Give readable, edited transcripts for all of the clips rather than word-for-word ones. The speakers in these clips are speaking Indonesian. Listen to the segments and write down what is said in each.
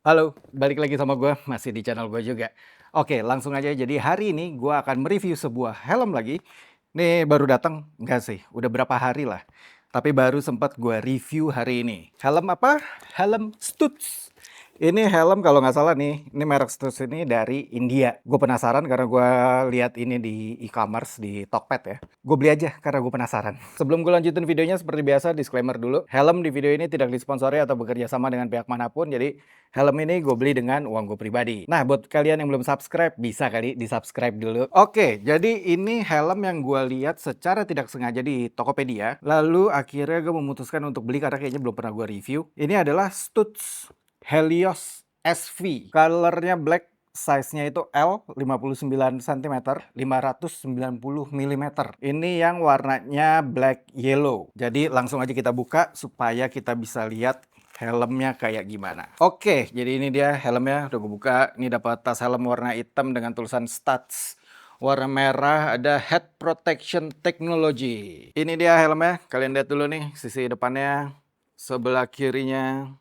Halo, balik lagi sama gue, masih di channel gue juga. Oke, langsung aja. Jadi hari ini gue akan mereview sebuah helm lagi. Nih baru datang, enggak sih, udah berapa hari lah. Tapi baru sempat gue review hari ini. Helm apa? Helm Stutz. Ini helm kalau nggak salah nih, ini merek Stutz ini dari India. Gue penasaran karena gue lihat ini di e-commerce di Tokped ya. Gue beli aja karena gue penasaran. Sebelum gue lanjutin videonya seperti biasa disclaimer dulu. Helm di video ini tidak disponsori atau bekerja sama dengan pihak manapun. Jadi helm ini gue beli dengan uang gue pribadi. Nah, buat kalian yang belum subscribe, bisa kali di-subscribe dulu. Oke, jadi ini helm yang gue lihat secara tidak sengaja di Tokopedia. Lalu akhirnya gue memutuskan untuk beli karena kayaknya belum pernah gue review. Ini adalah Stutz Helios SV. Colornya black, size-nya itu L, 59 cm, 590 mm. Ini yang warnanya black yellow. Jadi langsung aja kita buka supaya kita bisa lihat helmnya kayak gimana. Oke, jadi ini dia helmnya, udah gue buka. Ini dapat tas helm warna hitam dengan tulisan Stutz. Warna merah ada head protection technology. Ini dia helmnya, kalian lihat dulu nih sisi depannya, sebelah kirinya,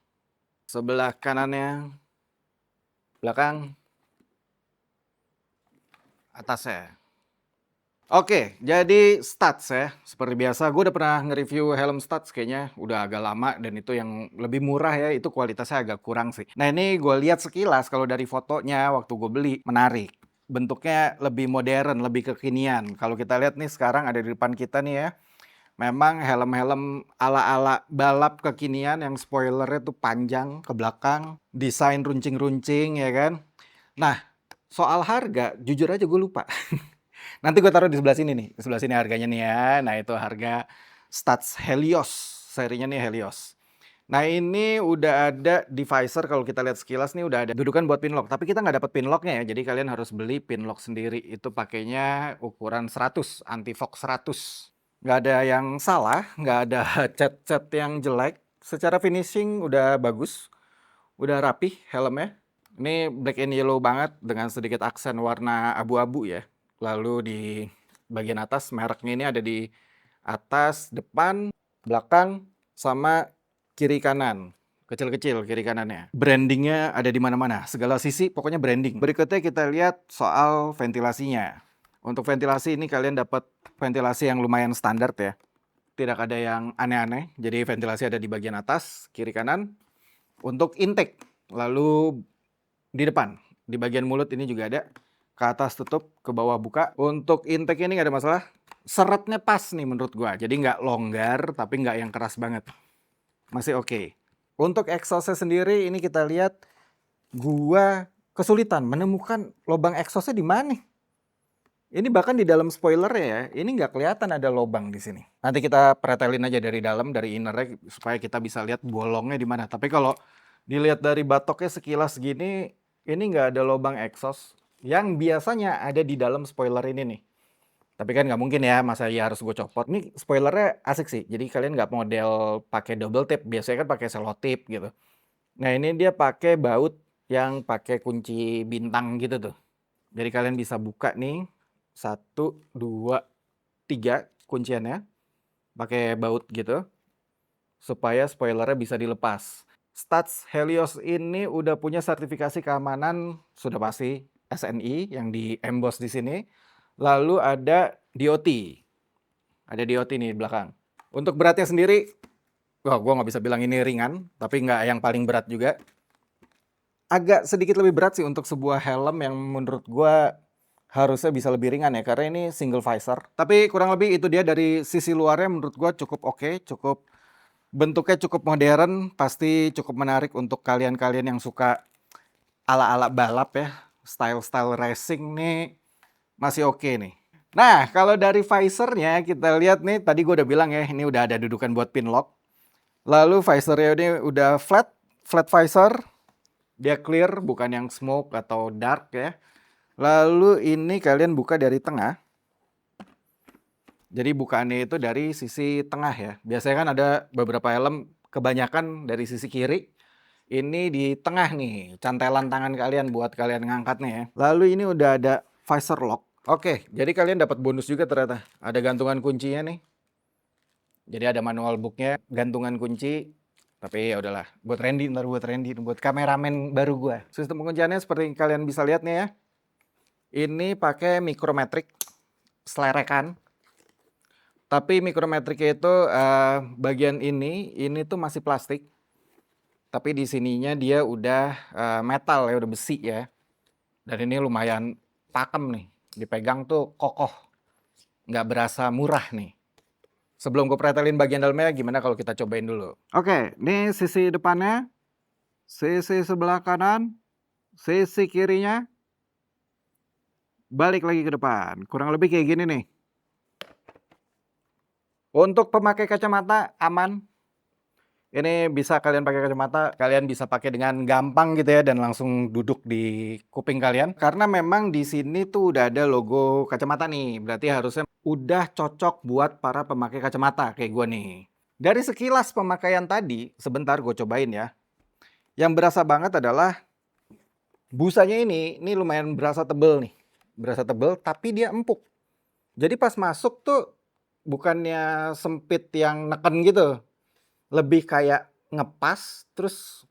sebelah kanannya, belakang, atasnya. Oke, jadi Stutz ya. Seperti biasa, gue udah pernah nge-review helm Stutz kayaknya udah agak lama dan itu yang lebih murah ya, itu kualitasnya agak kurang sih. Nah ini gue lihat sekilas kalau dari fotonya waktu gue beli, menarik. Bentuknya lebih modern, lebih kekinian. Kalau kita lihat nih sekarang ada di depan kita nih ya. Memang helm-helm ala-ala balap kekinian yang spoilernya tuh panjang ke belakang, desain runcing-runcing ya kan. Nah, soal harga, jujur aja gue lupa. Nanti gue taruh di sebelah sini nih, di sebelah sini harganya nih ya. Nah itu harga Stutz Helios, serinya nih Helios. Nah ini udah ada di visor, kalau kita lihat sekilas nih udah ada dudukan buat pin lock. Tapi kita nggak dapat pin locknya ya, jadi kalian harus beli pin lock sendiri. Itu pakainya ukuran 100, anti-fog 100. Nggak ada yang salah, nggak ada cat-cat yang jelek. Secara finishing udah bagus, udah rapih helmnya. Ini black and yellow banget dengan sedikit aksen warna abu-abu ya. Lalu di bagian atas mereknya ini ada di atas, depan, belakang, sama kiri kanan. Kecil-kecil kiri kanannya. Brandingnya ada di mana-mana, segala sisi pokoknya branding. Berikutnya kita lihat soal ventilasinya. Untuk ventilasi ini kalian dapat ventilasi yang lumayan standar ya. Tidak ada yang aneh-aneh. Jadi ventilasi ada di bagian atas, kiri kanan. Untuk intake, lalu di depan, di bagian mulut ini juga ada. Ke atas tutup, ke bawah buka. Untuk intake ini nggak ada masalah. Seretnya pas nih menurut gua. Jadi nggak longgar, tapi nggak yang keras banget. Masih oke. Untuk exhaustnya sendiri, ini kita lihat gua kesulitan menemukan lubang exhaustnya di mana. Ini bahkan di dalam spoilernya ya, ini nggak kelihatan ada lubang di sini. Nanti kita pretelin aja dari dalam, dari innernya, supaya kita bisa lihat bolongnya di mana. Tapi kalau dilihat dari batoknya sekilas gini, ini nggak ada lubang exhaust yang biasanya ada di dalam spoiler ini nih. Tapi kan nggak mungkin ya, masa ya harus gue copot. Ini spoilernya asik sih, jadi kalian nggak model pakai double tape, biasanya kan pakai selotip gitu. Nah ini dia pakai baut yang pakai kunci bintang gitu tuh. Jadi kalian bisa buka nih, 1, 2, 3 kunciannya, pakai baut gitu, supaya spoilernya bisa dilepas. Stutz Helios ini udah punya sertifikasi keamanan, sudah pasti SNI yang di emboss di sini. Lalu ada DOT. Ada DOT nih di belakang. Untuk beratnya sendiri, wah gue nggak bisa bilang ini ringan, tapi nggak yang paling berat juga. Agak sedikit lebih berat sih untuk sebuah helm yang menurut gue harusnya bisa lebih ringan ya, karena ini single visor. Tapi kurang lebih itu dia dari sisi luarnya menurut gue cukup oke, cukup bentuknya cukup modern, pasti cukup menarik untuk kalian-kalian yang suka ala-ala balap ya, style-style racing nih masih oke nih. Nah, kalau dari visornya kita lihat nih, tadi gue udah bilang ya, ini udah ada dudukan buat pin lock. Lalu visornya ini udah flat, flat visor. Dia clear, bukan yang smoke atau dark ya. Lalu ini kalian buka dari tengah. Jadi bukaannya itu dari sisi tengah ya. Biasanya kan ada beberapa helm kebanyakan dari sisi kiri. Ini di tengah nih, cantelan tangan kalian buat kalian ngangkatnya ya. Lalu ini udah ada visor lock. Oke, jadi kalian dapat bonus juga ternyata. Ada gantungan kuncinya nih. Jadi ada manual booknya, gantungan kunci. Tapi ya udahlah, buat Randy, buat kameramen baru gua. Sistem pengunciannya seperti yang kalian bisa lihat nih ya. Ini pakai mikrometrik selerekan. Tapi mikrometriknya itu bagian ini tuh masih plastik. Tapi di sininya dia udah metal ya, udah besi ya. Dan ini lumayan pakem nih. Dipegang tuh kokoh. Nggak berasa murah nih. Sebelum gue pretelin bagian dalamnya, gimana kalau kita cobain dulu? Oke, ini sisi depannya, sisi sebelah kanan, sisi kirinya, balik lagi ke depan. Kurang lebih kayak gini nih. Untuk pemakai kacamata aman. Ini bisa kalian pakai kacamata, kalian bisa pakai dengan gampang gitu ya dan langsung duduk di kuping kalian. Karena memang di sini tuh udah ada logo kacamata nih, berarti harusnya udah cocok buat para pemakai kacamata kayak gue nih. Dari sekilas pemakaian tadi, sebentar gue cobain ya. Yang berasa banget adalah busanya ini lumayan berasa tebel nih. Berasa tebel tapi dia empuk. Jadi pas masuk tuh bukannya sempit yang neken gitu. Lebih kayak ngepas, terus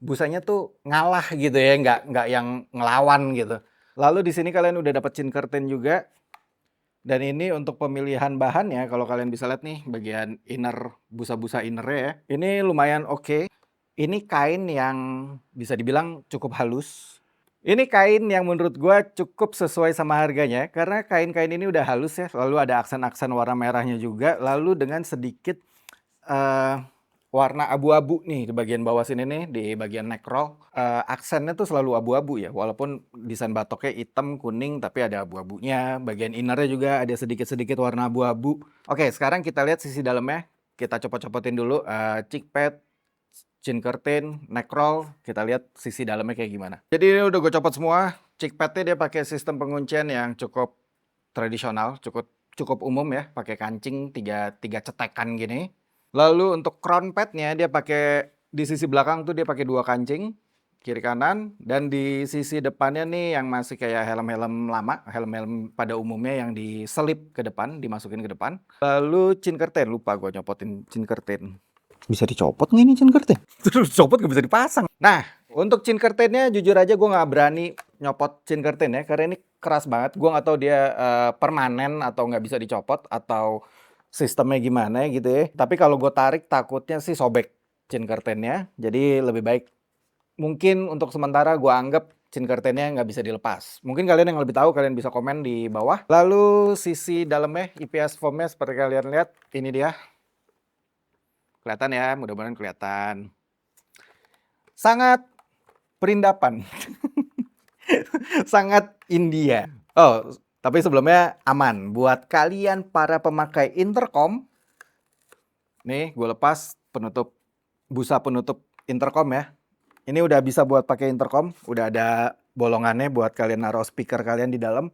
busanya tuh ngalah gitu ya, nggak yang ngelawan gitu. Lalu di sini kalian udah dapet chin curtain juga. Dan ini untuk pemilihan bahannya, kalau kalian bisa lihat nih bagian inner, busa-busa innernya ya. Ini lumayan oke. Ini kain yang bisa dibilang cukup halus. Ini kain yang menurut gue cukup sesuai sama harganya, karena kain-kain ini udah halus ya, lalu ada aksen-aksen warna merahnya juga, lalu dengan sedikit warna abu-abu nih di bagian bawah sini nih, di bagian neck roll. Aksennya tuh selalu abu-abu ya, walaupun desain batoknya hitam, kuning, tapi ada abu-abunya. Bagian innernya juga ada sedikit-sedikit warna abu-abu. Oke, sekarang kita lihat sisi dalamnya. Kita copot-copotin dulu cheek pad, chin curtain, neck roll. Kita lihat sisi dalamnya kayak gimana. Jadi ini udah gue copot semua. Cheek padnya dia pakai sistem penguncian yang cukup tradisional, cukup umum ya, pakai kancing tiga cetekan gini. Lalu untuk crown padnya dia pakai di sisi belakang tuh dia pakai 2 kancing kiri kanan, dan di sisi depannya nih yang masih kayak helm-helm lama, helm-helm pada umumnya yang diselip ke depan, dimasukin ke depan. Lalu chin curtain, lupa gue nyopotin chin curtain. Bisa dicopot nggak ini chin curtain? Terus copot nggak bisa dipasang. Nah, untuk chin curtainnya jujur aja gue nggak berani nyopot chin curtain ya, karena ini keras banget. Gue nggak tahu dia permanen atau nggak bisa dicopot atau sistemnya gimana gitu ya. Tapi kalau gue tarik takutnya sih sobek chin curtainnya. Jadi lebih baik mungkin untuk sementara gue anggap chin curtainnya nggak bisa dilepas. Mungkin kalian yang lebih tahu, kalian bisa komen di bawah. Lalu sisi dalamnya IPS foamnya seperti kalian lihat, ini dia. Kelihatan ya, mudah-mudahan kelihatan. Sangat perindapan. Sangat India. Oh, tapi sebelumnya aman. Buat kalian para pemakai intercom, nih gue lepas penutup, busa penutup intercom ya. Ini udah bisa buat pakai intercom, udah ada bolongannya buat kalian naruh speaker kalian di dalam.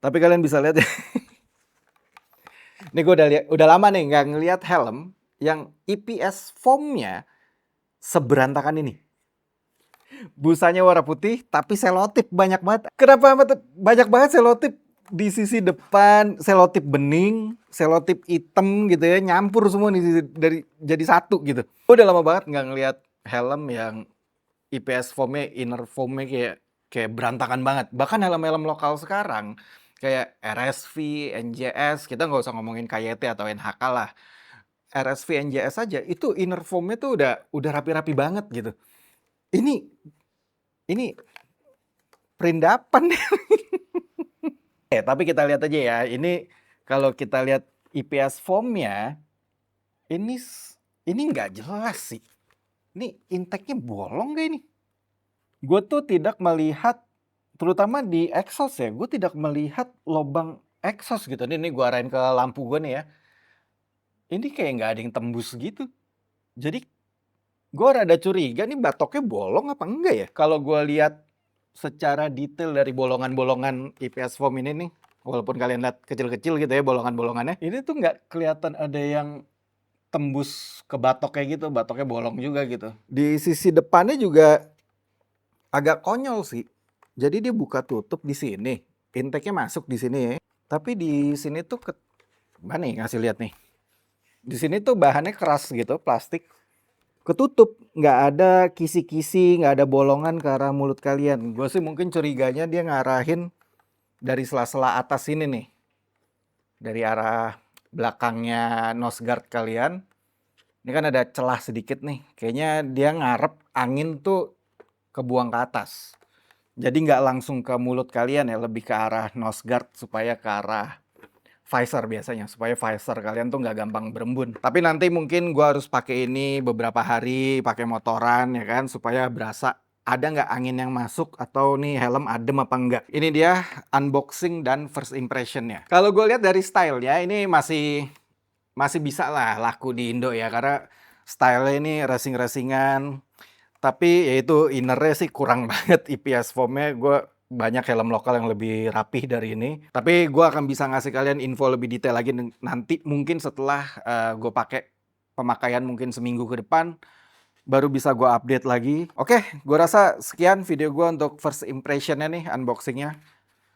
Tapi kalian bisa lihat ya. Ini gue udah lama nih nggak ngelihat helm yang IPS foamnya seberantakan ini. Busanya warna putih, tapi selotip banyak banget. Kenapa banyak banget selotip di sisi depan, selotip bening, selotip hitam gitu ya, nyampur semua nih dari jadi satu gitu. Udah lama banget nggak ngelihat helm yang IPS foamnya, inner foamnya kayak berantakan banget. Bahkan helm-helm lokal sekarang kayak RSV, NJS, kita nggak usah ngomongin KYT atau NHK lah. RSV, NJS aja itu inner foamnya tuh udah rapi-rapi banget gitu. Ini perindapan. Tapi kita lihat aja ya. Ini kalau kita lihat IPS foamnya, ini nggak jelas sih. Ini intake-nya bolong gak ini? Gue tuh tidak melihat, terutama di exhaust ya, gue tidak melihat lubang exhaust gitu. Ini gue arahin ke lampu gue nih ya. Ini kayak nggak ada yang tembus gitu. Jadi gue rada curiga nih batoknya bolong apa enggak ya? Kalau gue lihat secara detail dari bolongan-bolongan IPS foam ini nih, walaupun kalian lihat kecil-kecil gitu ya bolongan-bolongannya, ini tuh nggak kelihatan ada yang tembus ke batoknya gitu, batoknya bolong juga gitu. Di sisi depannya juga agak konyol sih. Jadi dia buka tutup di sini, intake-nya masuk di sini ya. Tapi di sini tuh mana nih ngasih lihat nih. Di sini tuh bahannya keras gitu, plastik. ketutup, nggak ada kisi-kisi, nggak ada bolongan ke arah mulut kalian. Gue sih mungkin curiganya dia ngarahin dari sela-sela atas sini nih, dari arah belakangnya nose guard kalian. Ini kan ada celah sedikit nih, kayaknya dia ngarep angin tuh kebuang ke atas. Jadi nggak langsung ke mulut kalian ya, lebih ke arah nose guard supaya ke arah visor biasanya, supaya visor kalian tuh nggak gampang berembun. Tapi nanti mungkin gua harus pakai ini beberapa hari, pakai motoran ya kan, supaya berasa ada nggak angin yang masuk atau nih helm adem apa enggak. Ini dia unboxing dan first impressionnya. Kalau gue lihat dari style ya, ini masih bisa lah laku di Indo ya, karena style ini racing-racingan. Tapi ya itu innernya sih kurang banget IPS foamnya. Gue banyak helm lokal yang lebih rapih dari ini. Tapi gue akan bisa ngasih kalian info lebih detail lagi nanti mungkin setelah gue pakai pemakaian mungkin seminggu ke depan. Baru bisa gue update lagi. Oke, gue rasa sekian video gue untuk first impressionnya nih, unboxingnya.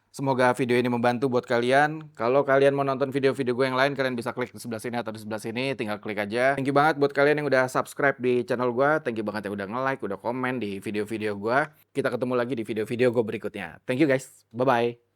Semoga video ini membantu buat kalian. Kalau kalian mau nonton video-video gue yang lain, kalian bisa klik di sebelah sini atau di sebelah sini. Tinggal klik aja. Thank you banget buat kalian yang udah subscribe di channel gue. Thank you banget yang udah nge-like, udah komen di video-video gue. Kita ketemu lagi di video-video gue berikutnya. Thank you guys. Bye-bye.